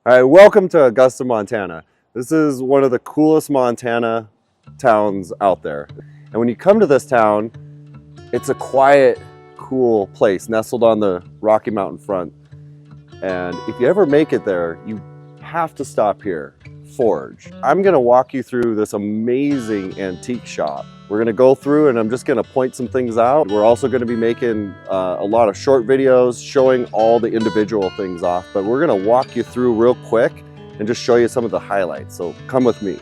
All right, welcome to Augusta, Montana. This is one of the coolest Montana towns out there. And when you come to this town, it's a quiet, cool place nestled on the Rocky Mountain front. And if you ever make it there, you have to stop here, Forge. I'm gonna walk you through this amazing antique shop. We're gonna go through and I'm just gonna point some things out. We're also gonna be making a lot of short videos showing all the individual things off, but we're gonna walk you through real quick and just show you some of the highlights. So come with me.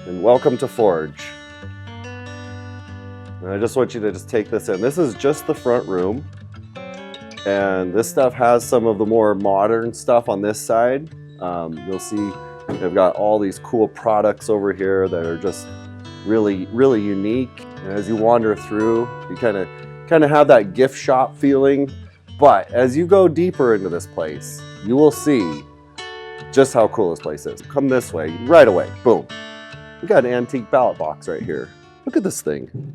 And welcome to Forge. And I just want you to just take this in. This is just the front room. And this stuff has some of the more modern stuff on this side. You'll see they've got all these cool products over here that are just really unique. And as you wander through, you kind of have that gift shop feeling. But as you go deeper into this place, you will see just how cool this place is. Come this way, right away, boom. We got an antique ballot box right here. Look at this thing.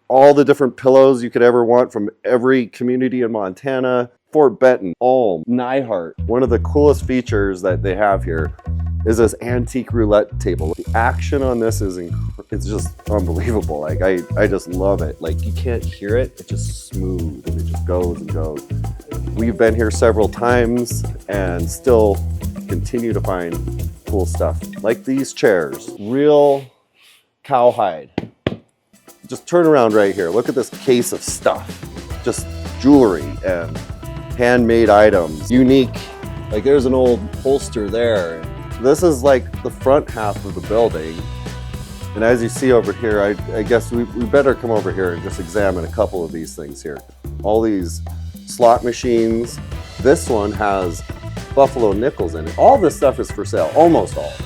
All the different pillows you could ever want from every community in Montana. Fort Benton, Ulm, Nyhart. One of the coolest features that they have here is this antique roulette table. The action on this is it's just unbelievable. Like I just love it. Like you can't hear it. It's just smooth and it just goes and goes. We've been here several times and still continue to find cool stuff. Like these chairs, real cowhide. Just turn around right here. Look at this case of stuff. Just jewelry and handmade items. Unique. Like there's an old holster there. This is like the front half of the building. And as you see over here, I guess we better come over here and just examine a couple of these things here. All these slot machines. This one has buffalo nickels in it. All this stuff is for sale, almost all of it.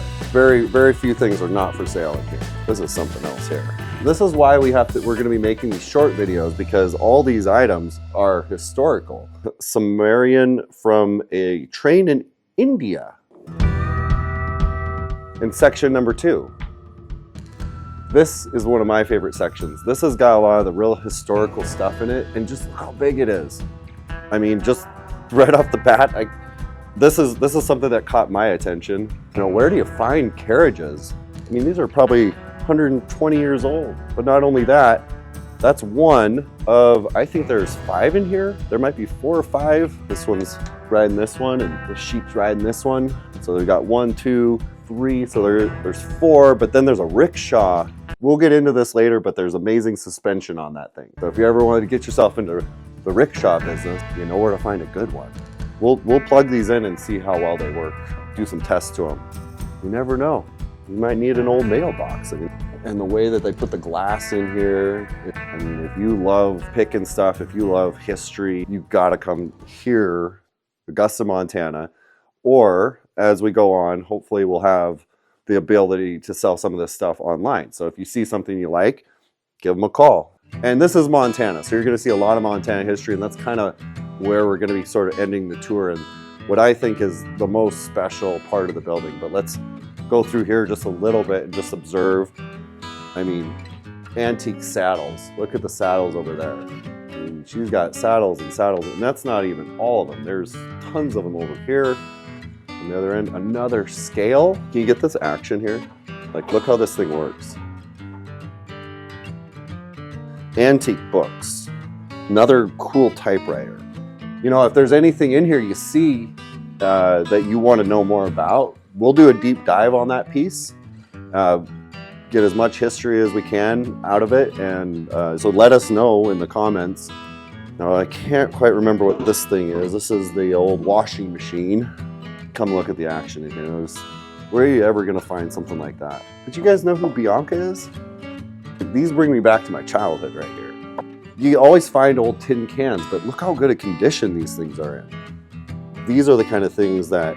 Very few things are not for sale in here. This is something else here. This is why we're going to be making these short videos, because all these items are historical. Sumerian from a train in India. In section number 2. This is one of my favorite sections. This has got a lot of the real historical stuff in it, and just how big it is. I mean, just right off the bat, this is something that caught my attention. You know, where do you find carriages? I mean, these are probably 120 years old. But not only that, that's one of, I think there's 5 in here. There might be 4 or 5. This one's riding this one, and the sheep's riding this one. So they've got 1, 2, 3. So there's 4, but then there's a rickshaw. We'll get into this later, but there's amazing suspension on that thing. So if you ever wanted to get yourself into the rickshaw business, you know where to find a good one. We'll plug these in and see how well they work. Do some tests to them. You never know. You might need an old mailbox. And the way that they put the glass in here, I mean, if you love picking stuff, if you love history, you've got to come here, Augusta, Montana. Or as we go on, hopefully we'll have the ability to sell some of this stuff online. So if you see something you like, give them a call. And this is Montana, so you're going to see a lot of Montana history, and that's kind of where we're going to be sort of ending the tour and what I think is the most special part of the building. But let's go through here just a little bit and just observe. I mean, antique saddles. Look at the saddles over there. I mean, she's got saddles and saddles, and that's not even all of them. There's tons of them over here. On the other end, another scale. Can you get this action here? Like, look how this thing works. Antique books. Another cool typewriter. You know, if there's anything in here you see that you want to know more about, we'll do a deep dive on that piece. Get as much history as we can out of it, and so let us know in the comments. Now, I can't quite remember what this thing is. This is the old washing machine. Come look at the action in here. Where are you ever going to find something like that? But you guys know who Bianca is? These bring me back to my childhood right here. You always find old tin cans, but look how good a condition these things are in. These are the kind of things that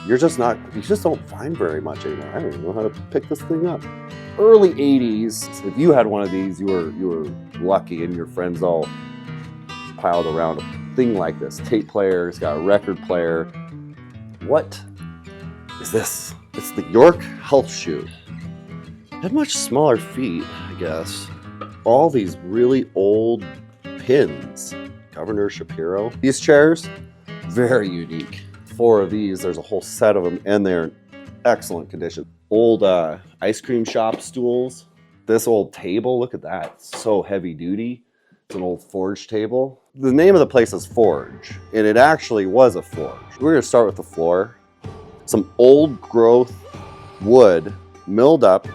you just don't find very much anymore. I don't even know how to pick this thing up. Early 80s, if you had one of these, you were lucky, and your friends all piled around a thing like this. Tape player, it's got a record player. What is this? It's the York Health Shoe. Had much smaller feet, I guess. All these really old pins. Governor Shapiro. These chairs, very unique. 4 of these. There's a whole set of them, and they're in excellent condition. Old ice cream shop stools. This old table, look at that. It's so heavy duty. It's an old forge table. The name of the place is Forge, and it actually was a forge. We're gonna start with the floor. Some old growth wood milled up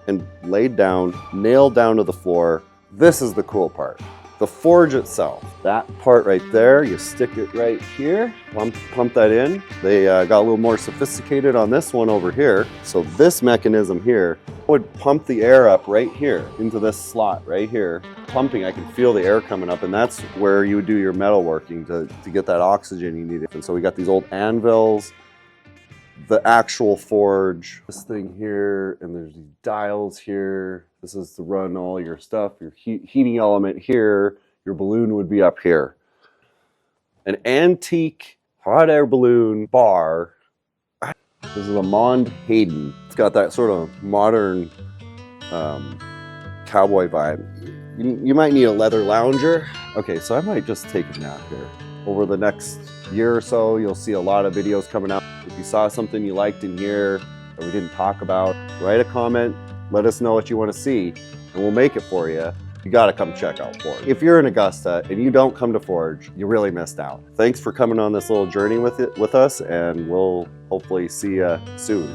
and laid down, nailed down to the floor. This is the cool part. The forge itself, that part right there, you stick it right here, pump that in. They got a little more sophisticated on this one over here. So this mechanism here would pump the air up right here into this slot right here. Pumping, I can feel the air coming up, and that's where you would do your metalworking to get that oxygen you need. And so we got these old anvils, the actual forge, this thing here, and there's these dials here. This is to run all your stuff, your heating element here, your balloon would be up here. An antique hot air balloon bar. This is a Mond Hayden. It's got that sort of modern cowboy vibe. You might need a leather lounger. Okay, so I might just take a nap here. Over the next year or so, you'll see a lot of videos coming out. If you saw something you liked in here that we didn't talk about, write a comment, let us know what you want to see, and we'll make it for you. You gotta come check out Forge. If you're in Augusta and you don't come to Forge, you really missed out. Thanks for coming on this little journey with us, and we'll hopefully see you soon.